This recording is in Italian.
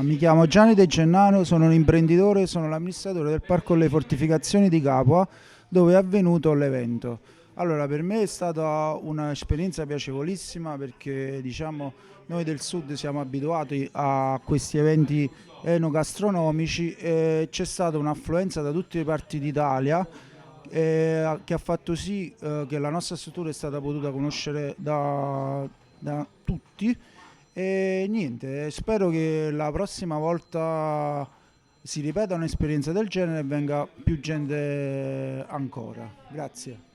Mi chiamo Gianni De Gennaro, sono un imprenditore, sono l'amministratore del Parco delle Fortificazioni di Capua, dove è avvenuto l'evento. Allora, per me è stata un'esperienza piacevolissima perché, diciamo, noi del sud siamo abituati a questi eventi enogastronomici e c'è stata un'affluenza da tutte le parti d'Italia che ha fatto sì che la nostra struttura è stata potuta conoscere da tutti e niente, spero che la prossima volta si ripeta un'esperienza del genere e venga più gente ancora. Grazie.